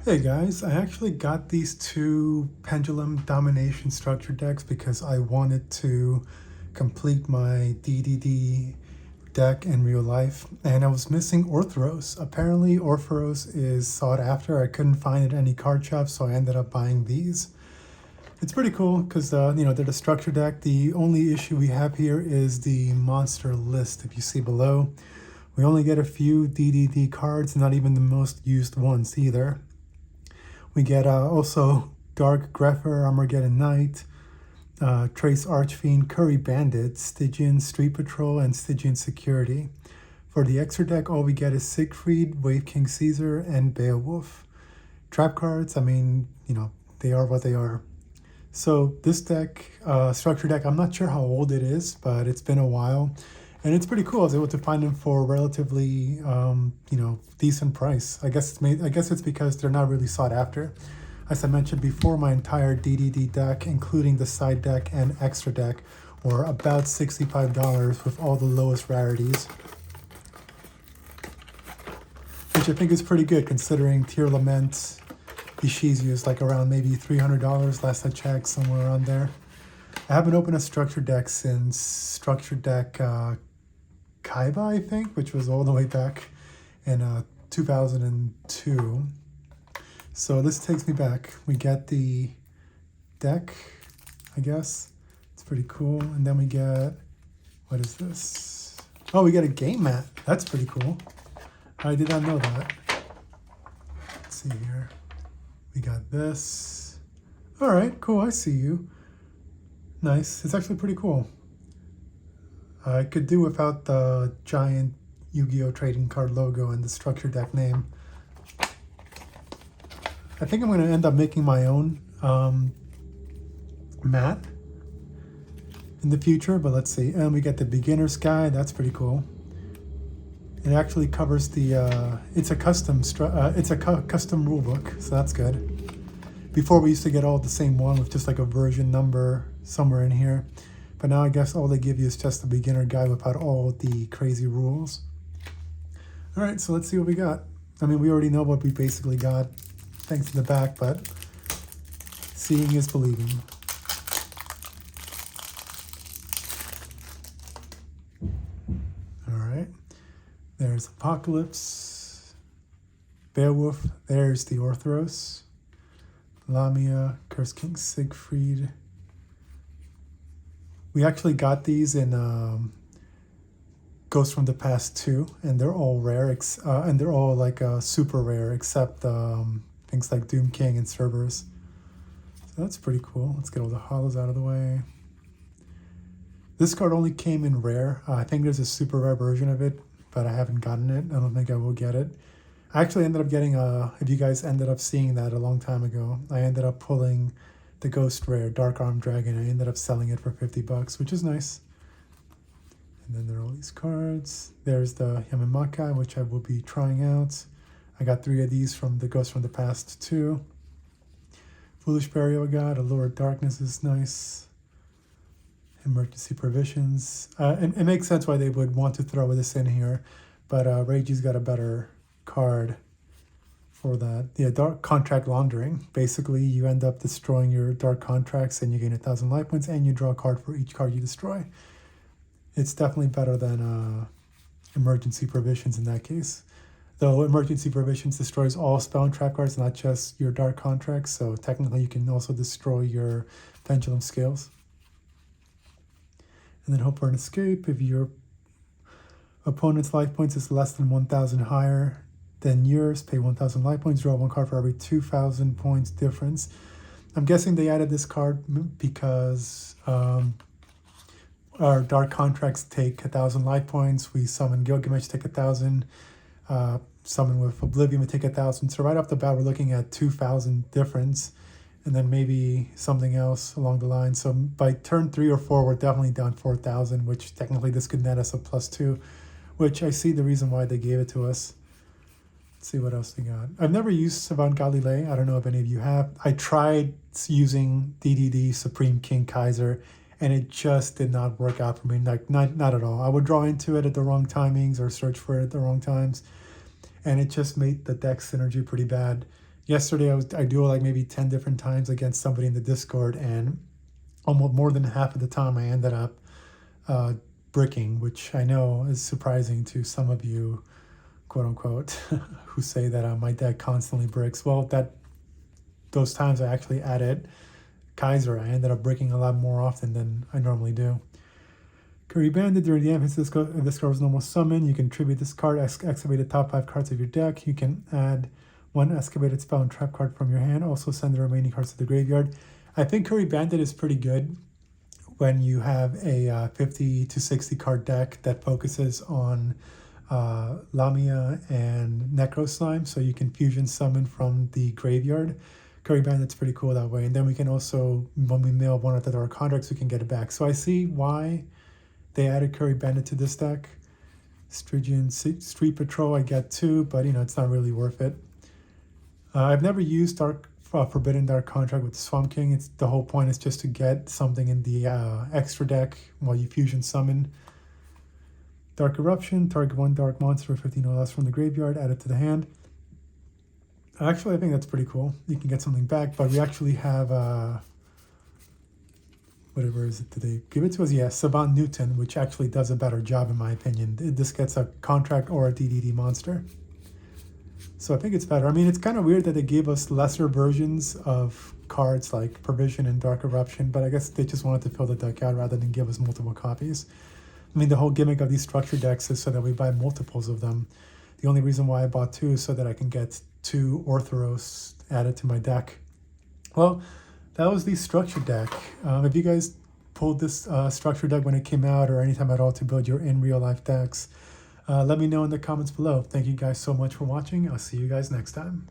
Hey guys, I actually got these two Pendulum Domination structure decks because I wanted to complete my DDD deck in real life, and I was missing Orthros. Apparently Orthros is sought after. I couldn't find it at any card shop, so I ended up buying these. It's pretty cool because they're the structure deck. The only issue we have here is the monster list. If you see below, we only get a few DDD cards, not even the most used ones either. We get also Dark Grepher, Armageddon Knight, Trace Archfiend, Curry Bandit, Stygian Street Patrol, and Stygian Security. For the extra deck, all we get is Siegfried, Wave King Caesar, and Beowulf. Trap cards, they are what they are. So this deck, structure deck, I'm not sure how old it is, but it's been a while. And it's pretty cool. I was able to find them for a relatively, decent price. I guess it's because they're not really sought after. As I mentioned before, my entire DDD deck, including the side deck and extra deck, were about $65 with all the lowest rarities, which I think is pretty good considering Tier Lament Ishizu is like around maybe $300 last I checked, somewhere around there. I haven't opened a structure deck since structure deck Kaiba, I think, which was all the way back in 2002. So this takes me back. We get the deck, I guess. It's pretty cool. And then we get, what is this? Oh, we get a game mat. That's pretty cool. I did not know that. Let's see here. We got this. All right, cool. I see you. Nice. It's actually pretty cool. I could do without the giant Yu-Gi-Oh! Trading card logo and the structure deck name. I think I'm going to end up making my own mat in the future, but let's see. And we get the beginner's guide. That's pretty cool. It actually covers the. It's a custom custom rule book, so that's good. Before we used to get all the same one with just like a version number somewhere in here. But now I guess all they give you is just a beginner guide without all the crazy rules. All right, so let's see what we got. I mean, we already know what we basically got, thanks to the back, but seeing is believing. All right, there's Apocalypse, Beowulf, there's the Orthros, Lamia, Curse King Siegfried. We actually got these in Ghost from the Past 2, and they're all rare, and they're all like super rare, except things like Doom King and Cerberus. So that's pretty cool. Let's get all the hollows out of the way. This card only came in rare. I think there's a super rare version of it, but I haven't gotten it. I don't think I will get it. I actually ended up getting if you guys ended up seeing that a long time ago, I ended up pulling the Ghost Rare Dark Arm Dragon. I ended up selling it for $50, which is nice. And then there are all these cards. There's the Yamamaka, which I will be trying out. I got 3 of these from the Ghost from the Past 2. Foolish Burial God, Allure of Darkness is nice. Emergency Provisions. It makes sense why they would want to throw this in here, but Reiji's got a better card for that. Yeah, Dark Contract Laundering. Basically, you end up destroying your dark contracts and you gain 1,000 life points and you draw a card for each card you destroy. It's definitely better than Emergency Provisions in that case. Though Emergency Provisions destroys all spell and trap cards, not just your dark contracts, so technically you can also destroy your Pendulum Scales. And then Hope for an Escape. If your opponent's life points is less than 1,000 higher than yours, pay 1,000 life points, draw 1 card for every 2,000 points difference. I'm guessing they added this card because our dark contracts take 1,000 life points. We summon Gilgamesh, take 1,000. Summon with Oblivion, we take 1,000. So right off the bat, we're looking at 2,000 difference, and then maybe something else along the line. So by turn 3 or 4, we're definitely down 4,000, which technically this could net us a +2, which I see the reason why they gave it to us. Let's see what else they got. I've never used Savant Galilei. I don't know if any of you have. I tried using DDD Supreme King Kaiser, and it just did not work out for me. Like not at all. I would draw into it at the wrong timings or search for it at the wrong times, and it just made the deck synergy pretty bad. yesterday I duel like maybe 10 different times against somebody in the Discord, and almost more than half of the time I ended up bricking, which I know is surprising to some of you, quote unquote, who say that my deck constantly bricks. Well, those times I actually added Kaiser, I ended up breaking a lot more often than I normally do. Curry Bandit, during the end, if this card was normal summon, you can tribute this card, excavate the top 5 cards of your deck. You can add 1 excavated spell and trap card from your hand. Also send the remaining cards to the graveyard. I think Curry Bandit is pretty good when you have a 50 to 60 card deck that focuses on Lamia and Necro Slime, so you can fusion summon from the graveyard. Curry Bandit's pretty cool that way. And then we can also, when we mill one of the Dark Contracts, we can get it back. So I see why they added Curry Bandit to this deck. Stygian Street Patrol I get too, but it's not really worth it. I've never used Forbidden Dark Contract with Swamp King. The whole point is just to get something in the extra deck while you fusion summon. Dark Eruption, target 1 dark monster with 15 or less from the graveyard, add it to the hand. Actually, I think that's pretty cool. You can get something back, but we actually have, whatever is it today? Give it to us, yeah, Savant Newton, which actually does a better job in my opinion. This gets a contract or a DDD monster. So I think it's better. I mean, it's kind of weird that they gave us lesser versions of cards like Provision and Dark Eruption, but I guess they just wanted to fill the deck out rather than give us multiple copies. I mean, the whole gimmick of these structure decks is so that we buy multiples of them. The only reason why I bought 2 is so that I can get 2 Orthoros added to my deck. Well, that was the structure deck. If you guys pulled this structure deck when it came out or anytime at all to build your in real life decks, let me know in the comments below. Thank you guys so much for watching. I'll see you guys next time.